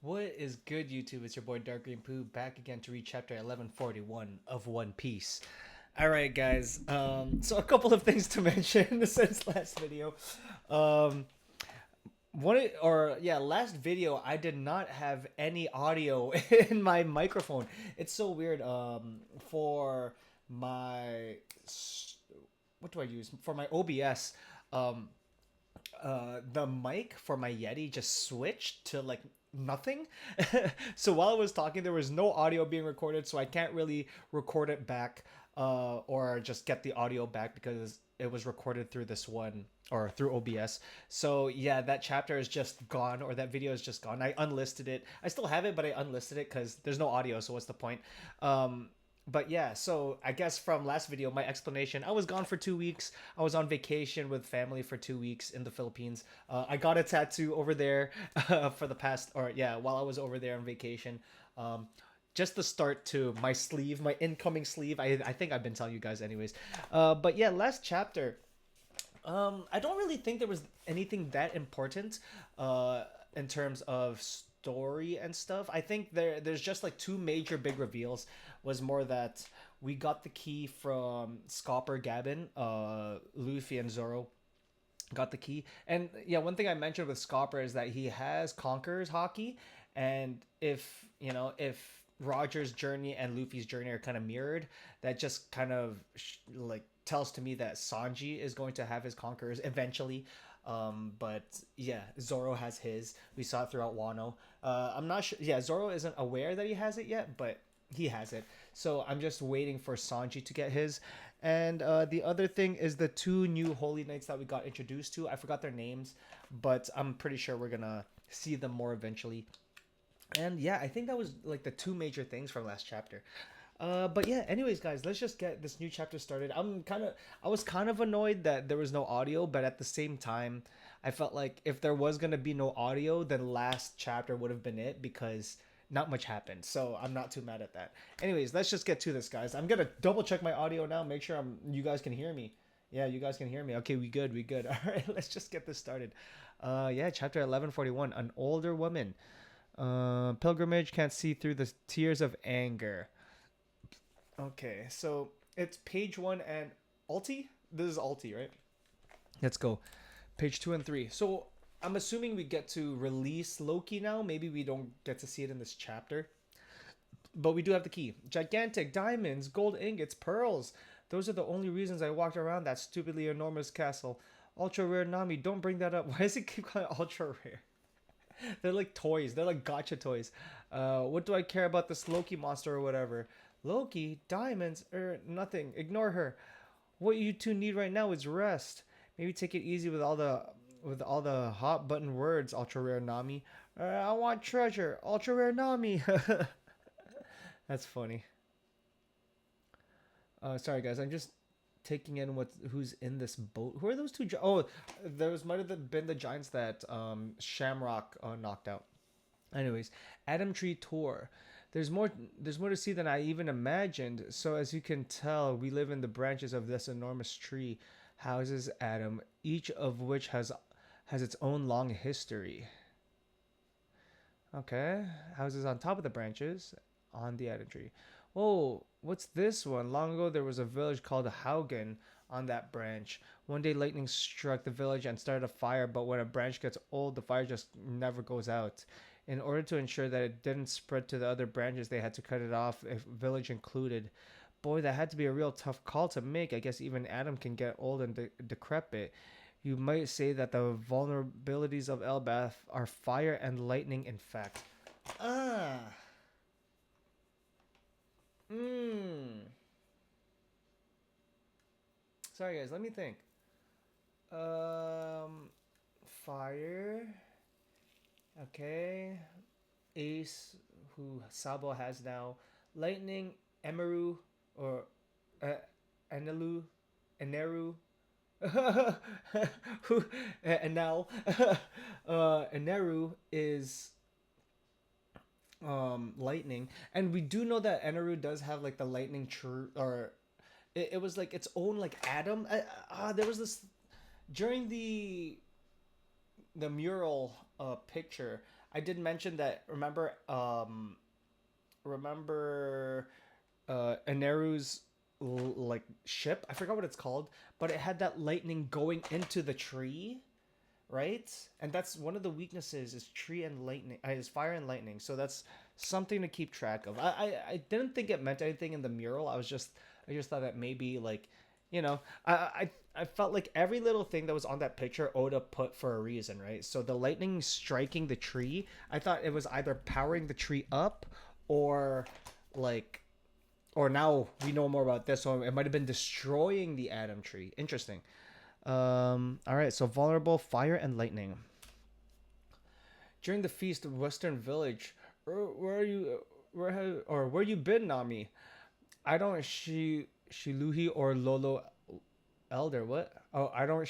What is good, YouTube? It's your boy Dark Green Poo back again to read chapter 1141 of One Piece. All right, guys. So a couple of things to mention since last video. Um, last video I did not have any audio in my microphone. It's so weird. For my what do I use for my OBS? Um, the mic for my Yeti just switched to like nothing. So while I was talking, there was no audio being recorded, so I can't really record it back or just get the audio back because it was recorded through this one or through OBS. So yeah, that chapter is just gone, or that video is just gone. I unlisted it. I still have it, but I unlisted it because there's no audio. So what's the point? But yeah, so I guess from last video, my explanation, I was gone for 2 weeks. I was on vacation with family for 2 weeks in the Philippines. I got a tattoo over there for the past, or yeah, while I was over there on vacation. Um, just the start to my sleeve, my incoming sleeve. I think I've been telling you guys anyways. But yeah, last chapter. I don't really think there was anything that important in terms of story and stuff. I think there's just like two major big reveals. Was more that we got the key from Scopper Gabin, Luffy and Zoro got the key. And yeah, one thing I mentioned with Scopper is that he has Conqueror's hockey, and if Roger's journey and Luffy's journey are kind of mirrored, that just kind of like tells to me that Sanji is going to have his Conquerors eventually. But yeah, Zoro has his. We saw it throughout Wano. I'm not sure. Yeah, Zoro isn't aware that he has it yet, but he has it. So I'm just waiting for Sanji to get his. And the other thing is the two new Holy Knights that we got introduced to. I forgot their names, but I'm pretty sure we're gonna see them more eventually. And yeah, I think that was like the two major things from last chapter. But yeah, anyways, guys, let's just get this new chapter started. I was kind of annoyed that there was no audio, but at the same time, I felt like if there was gonna be no audio, then last chapter would have been it because not much happened. So I'm not too mad at that. Anyways, let's just get to this, guys. I'm gonna double check my audio now, make sure you guys can hear me. Yeah, you guys can hear me. Okay, we good, we good. All right, let's just get this started. Yeah, chapter 1141, an older woman. Pilgrimage can't see through the tears of anger. Okay, so it's page one and Alti. This is Alti, right? Let's go. Page two and three. So I'm assuming we get to release Loki now. Maybe we don't get to see it in this chapter, but we do have the key. Gigantic diamonds, gold ingots, pearls. Those are the only reasons I walked around that stupidly enormous castle. Ultra rare Nami, don't bring that up. Why does it keep calling it ultra rare? They're like toys. They're like gotcha toys. What do I care about this Loki monster or whatever? Loki, diamonds, nothing. Ignore her. What you two need right now is rest. Maybe take it easy with all the hot button words. Ultra rare Nami. I want treasure. Ultra rare Nami. That's funny. Sorry guys, I'm just taking in who's in this boat. Who are those two? Oh, those might have been the giants that Shamrock knocked out. Anyways, Adam Tree Tour. There's more. There's more to see than I even imagined. So as you can tell, we live in the branches of this enormous tree. Houses Adam, each of which has its own long history. Okay, houses on top of the branches on the Adam tree. Oh, what's this one? Long ago, there was a village called Haugen on that branch. One day, lightning struck the village and started a fire, but when a branch gets old, the fire just never goes out. In order to ensure that it didn't spread to the other branches, they had to cut it off, if village included. Boy, that had to be a real tough call to make. I guess even Adam can get old and decrepit. You might say that the vulnerabilities of Elbath are fire and lightning, in fact. Ah. Mmm. Sorry, guys. Let me think. Um. Fire. Okay. Ace, who Sabo has now. Lightning, Emeru, or uh, Enelu, Eneru, who and now Eneru is lightning, and we do know that Eneru does have like the lightning or it was like its own like atom. There was this during the mural picture. I did mention that. Remember Eneru's like ship. I forgot what it's called, but it had that lightning going into the tree, right? And that's one of the weaknesses is tree and lightning, is fire and lightning. So that's something to keep track of. I didn't think it meant anything in the mural. I just thought that maybe like, you know, I felt like every little thing that was on that picture Oda put for a reason, right? So the lightning striking the tree, I thought it was either powering the tree up or like or now we know more about this, so it might have been destroying the Atom Tree. Interesting. All right, so vulnerable, fire and lightning. During the feast of Western Village, where are you? Where you been, Nami? I don't Shiluhi or Lolo Elder. What? Oh, I don't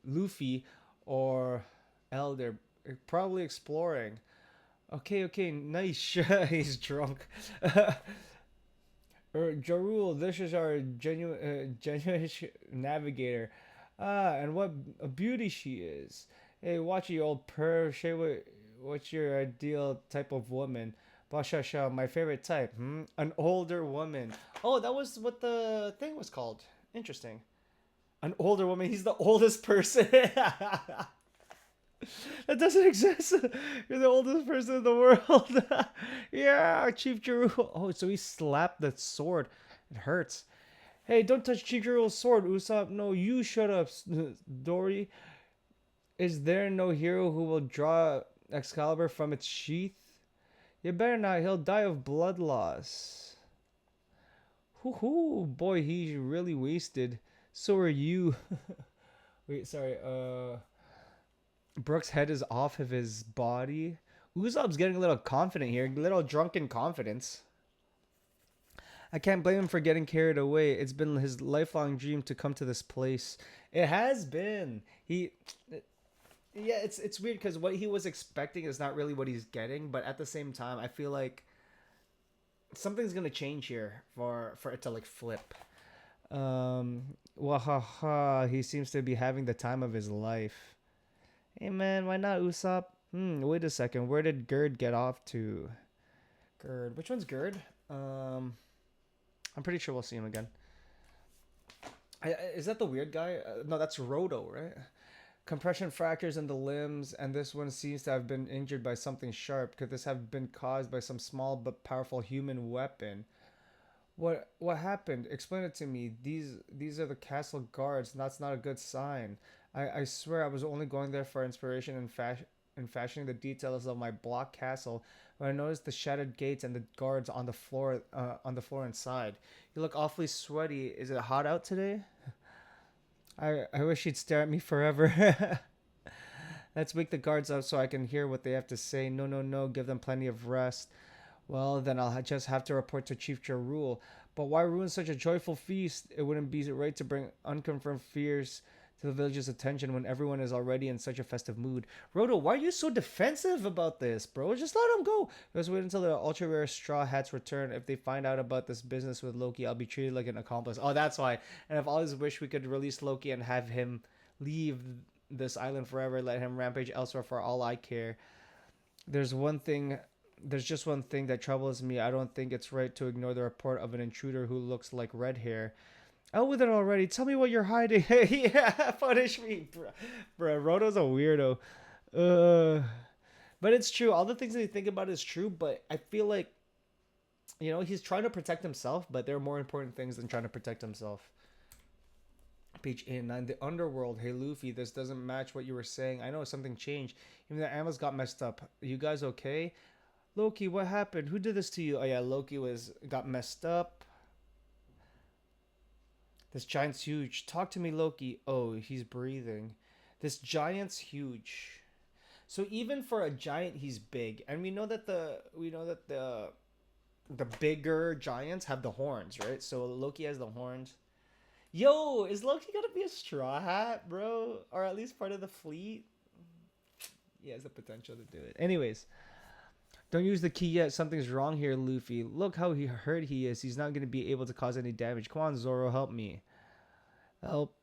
Luffy or Elder. Probably exploring. Okay, nice. He's drunk. Jarul, this is our genuine navigator. Ah, and what a beauty she is. Hey, watch your old purr. What's your ideal type of woman? Bashasha, my favorite type. Hmm? An older woman. Oh, that was what the thing was called. Interesting. An older woman. He's the oldest person. That doesn't exist. You're the oldest person in the world. Yeah, Chief Jeru. Oh, so he slapped the sword. It hurts. Hey, don't touch Chief Jeru's sword, Usopp. No, you shut up, Dory. Is there no hero who will draw Excalibur from its sheath? You better not. He'll die of blood loss. Hoo hoo. Boy, he's really wasted. So are you. Wait, sorry. Brooks' head is off of his body. Usopp's getting a little confident here, a little drunken confidence. I can't blame him for getting carried away. It's been his lifelong dream to come to this place. It has been. Yeah, it's weird because what he was expecting is not really what he's getting, but at the same time, I feel like something's gonna change here for it to like flip. Wahaha, he seems to be having the time of his life. Hey man, why not Usopp? Wait a second. Where did Gerd get off to? Gerd. Which one's Gerd? I'm pretty sure we'll see him again. Is that the weird guy? No, that's Roto, right? Compression fractures in the limbs, and this one seems to have been injured by something sharp. Could this have been caused by some small but powerful human weapon? What happened? Explain it to me. These are the castle guards. That's not a good sign. I swear I was only going there for inspiration and in fashioning the details of my block castle when I noticed the shattered gates and the guards on the floor inside. You look awfully sweaty. Is it hot out today? I wish he'd stare at me forever. Let's wake the guards up so I can hear what they have to say. No. Give them plenty of rest. Well, then I'll just have to report to Chief Jarul. But why ruin such a joyful feast? It wouldn't be right to bring unconfirmed fears to the village's attention when everyone is already in such a festive mood. Roto, why are you so defensive about this, bro? Just let him go. Let's wait until the ultra rare straw hats return. If they find out about this business with Loki, I'll be treated like an accomplice. Oh, that's why. And I've always wished we could release Loki and have him leave this island forever. Let him rampage elsewhere for all I care. There's just one thing that troubles me. I don't think it's right to ignore the report of an intruder who looks like red hair. Out with it already. Tell me what you're hiding. Yeah, punish me. Bro, Roto's a weirdo. But it's true. All the things that you think about is true, but I feel like, he's trying to protect himself, but there are more important things than trying to protect himself. Page 89. The underworld. Hey, Luffy, this doesn't match what you were saying. I know something changed. Even the animals got messed up. You guys okay? Loki, what happened? Who did this to you? Oh, yeah, Loki got messed up. This giant's huge. Talk to me, Loki. Oh, he's breathing. This giant's huge. So even for a giant, he's big, and we know that the bigger giants have the horns, right? So Loki has the horns. Yo, is Loki gonna be a Straw Hat, bro, or at least part of the fleet? He has the potential to do it. Anyways. Don't use the key yet. Something's wrong here, Luffy. Look how hurt he is. He's not going to be able to cause any damage. Come on, Zoro, help me. Help.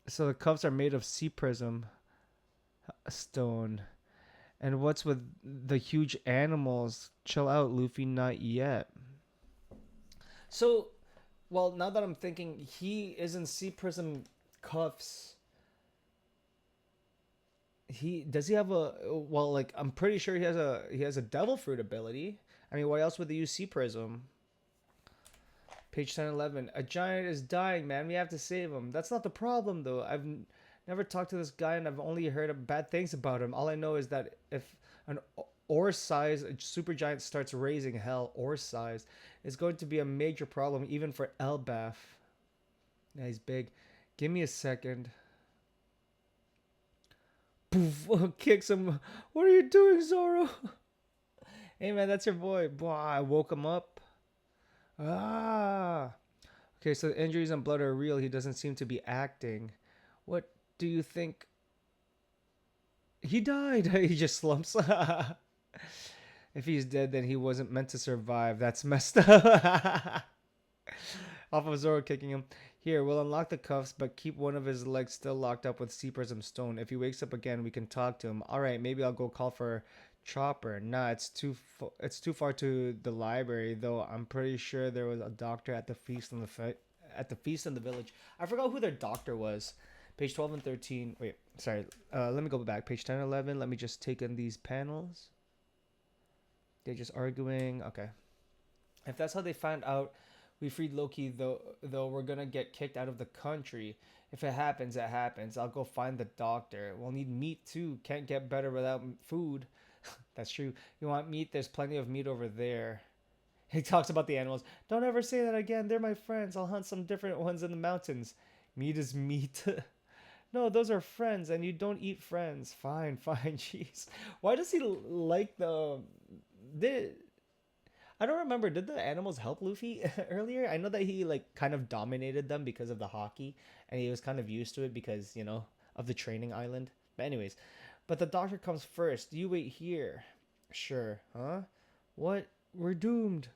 So the cuffs are made of sea prism stone. And what's with the huge animals? Chill out, Luffy. Not yet. So, well, now that I'm thinking, he is in Sea Prism cuffs. He does he have a well? Like I'm pretty sure he has a Devil Fruit ability. I mean, why else would they use Sea Prism? Page 1011. A giant is dying, man. We have to save him. That's not the problem, though. Never talked to this guy, and I've only heard bad things about him. All I know is that if an ore size super giant starts raising hell, ore size is going to be a major problem, even for Elbaf. Yeah, he's big. Give me a second. Poof, kicks him. What are you doing, Zoro? Hey, man, that's your boy. Boy, I woke him up. Ah. Okay, so the injuries and blood are real. He doesn't seem to be acting. What do you think? He died. He just slumps. If he's dead, then he wasn't meant to survive. That's messed up. Off of Zoro kicking him. Here, we'll unlock the cuffs, but keep one of his legs still locked up with Sea Prism Stone. If he wakes up again, we can talk to him. All right, maybe I'll go call for Chopper. Nah, it's too far to the library, though. I'm pretty sure there was a doctor at the feast at the feast in the village. I forgot who their doctor was. Page 12 and 13. Wait, sorry. Let me go back. Page 10 and 11. Let me just take in these panels. They're just arguing. Okay. If that's how they found out we freed Loki, though we're gonna get kicked out of the country. If it happens, it happens. I'll go find the doctor. We'll need meat too. Can't get better without food. That's true. You want meat? There's plenty of meat over there. He talks about the animals. Don't ever say that again. They're my friends. I'll hunt some different ones in the mountains. Meat is meat. No, those are friends, and you don't eat friends. Fine, fine. Jeez. Why does he like the I don't remember. Did the animals help Luffy earlier? I know that he like kind of dominated them because of the hockey, and he was kind of used to it because of the training island. But anyways, but the doctor comes first. You wait here. Sure. Huh? What? We're doomed.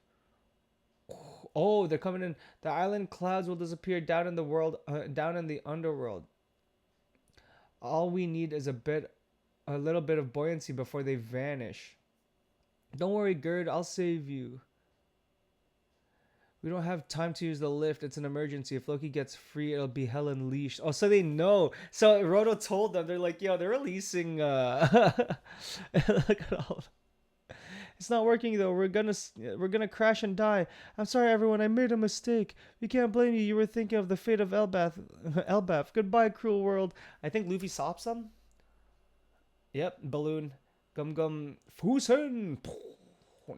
Oh, they're coming in. The island clouds will disappear down in the world, down in the underworld. All we need is a little bit of buoyancy before they vanish. Don't worry, Gerd. I'll save you. We don't have time to use the lift. It's an emergency. If Loki gets free, it'll be hell unleashed. Oh, so they know. So Roto told them. They're like, yo, they're releasing. Look at all. It's not working though. We're gonna crash and die. I'm sorry, everyone. I made a mistake. We can't blame you. You were thinking of the fate of Elbath. Elbath. Goodbye, cruel world. I think Luffy sops them. Yep, balloon. Gum gum. Fusen.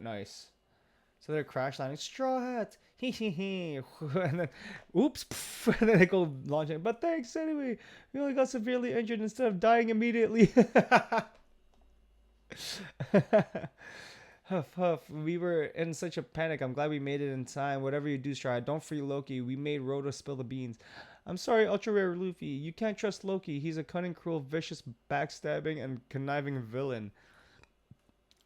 Nice. So they're crash landing. Straw hat. Hee hee hee. And then, oops. And then they go launching. But thanks anyway. We only got severely injured instead of dying immediately. Huff huff. We were in such a panic. I'm glad we made it in time. Whatever you do, Straw, don't free Loki. We made Rhoda spill the beans. I'm sorry, Ultra Rare Luffy. You can't trust Loki. He's a cunning, cruel, vicious, backstabbing, and conniving villain.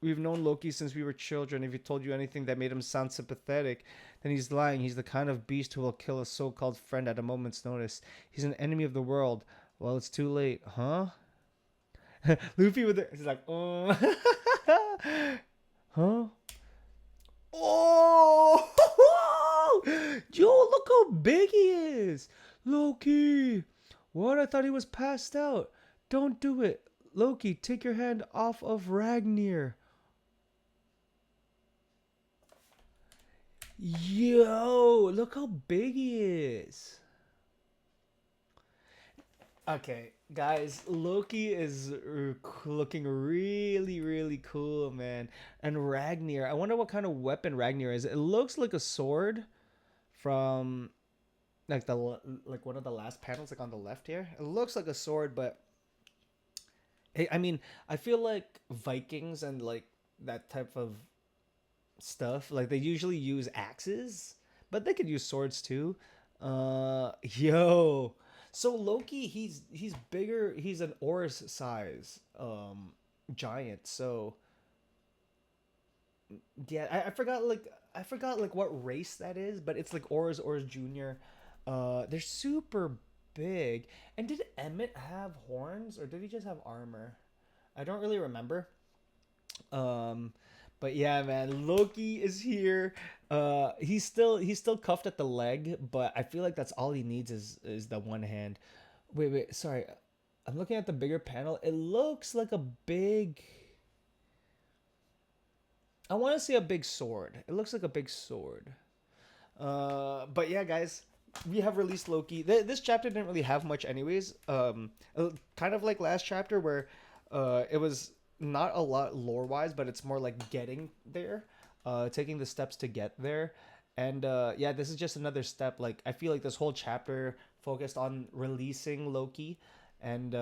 We've known Loki since we were children. If he told you anything that made him sound sympathetic, then he's lying. He's the kind of beast who will kill a so-called friend at a moment's notice. He's an enemy of the world. Well, it's too late, huh? Luffy he's like, oh, huh? Oh, yo, look how big he is, Loki. What? I thought he was passed out. Don't do it, Loki. Take your hand off of Ragnir. Yo, look how big he is. Okay, guys, Loki is looking really, really cool, man. And Ragnir, I wonder what kind of weapon Ragnir is. It looks like a sword from like one of the last panels, like on the left here. It looks like a sword, but I mean, I feel like Vikings and like that type of stuff, like they usually use axes, but they could use swords too. Yo. So Loki, he's bigger. He's an Oris size giant. So yeah, I forgot like what race that is, but it's like Oris Junior. They're super big. And did Emmett have horns or did he just have armor? I don't really remember. Um, but yeah, man, Loki is here. He's still cuffed at the leg, but I feel like that's all he needs is the one hand. Wait, sorry. I'm looking at the bigger panel. It looks like a big. I want to say a big sword. It looks like a big sword. But yeah, guys, we have released Loki. This chapter didn't really have much, anyways. Kind of like last chapter where, it was not a lot lore wise, but it's more like getting there, taking the steps to get there, and yeah, this is just another step. Like I feel like this whole chapter focused on releasing Loki, and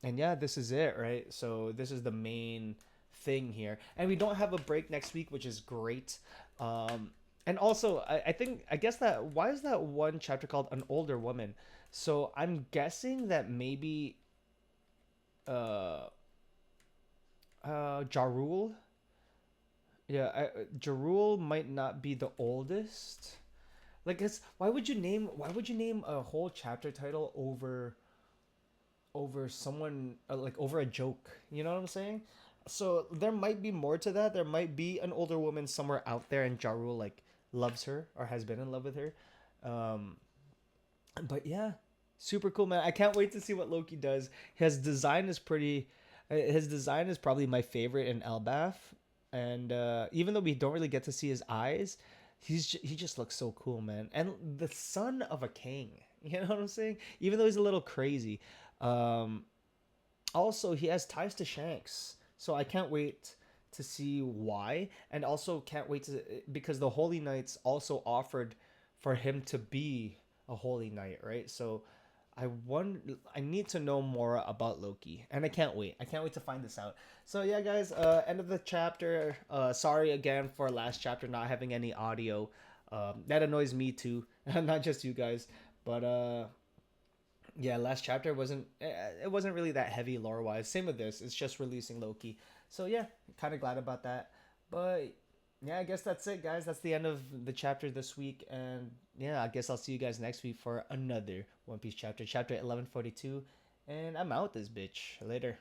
yeah, this is it, right? So this is the main thing here, and we don't have a break next week, which is great. um and also, I think, I guess, that why is that one chapter called an older woman? So I'm guessing that maybe uh Jarul, yeah, Jarul might not be the oldest. Like, it's, why would you name a whole chapter title over someone, like over a joke, you know what I'm saying? So there might be more to that. There might be an older woman somewhere out there, and Jarul like loves her or has been in love with her. um but yeah, super cool, man. I can't wait to see what Loki does. His design is probably my favorite in Elbaf, and even though we don't really get to see his eyes, he just looks so cool, man. And the son of a king, you know what I'm saying? Even though he's a little crazy, um, also he has ties to Shanks, so I can't wait to see why, and also can't wait to, because the Holy Knights also offered for him to be a Holy Knight, right? So I need to know more about Loki, and I can't wait to find this out. So yeah, guys, end of the chapter. Sorry again for last chapter not having any audio. That annoys me too, not just you guys. But yeah, last chapter wasn't really that heavy lore wise. Same with this. It's just releasing Loki. So yeah, kind of glad about that. But yeah, I guess that's it, guys. That's the end of the chapter this week, and yeah, I guess I'll see you guys next week for another One Piece chapter, chapter 1142, and I'm out this bitch. Later.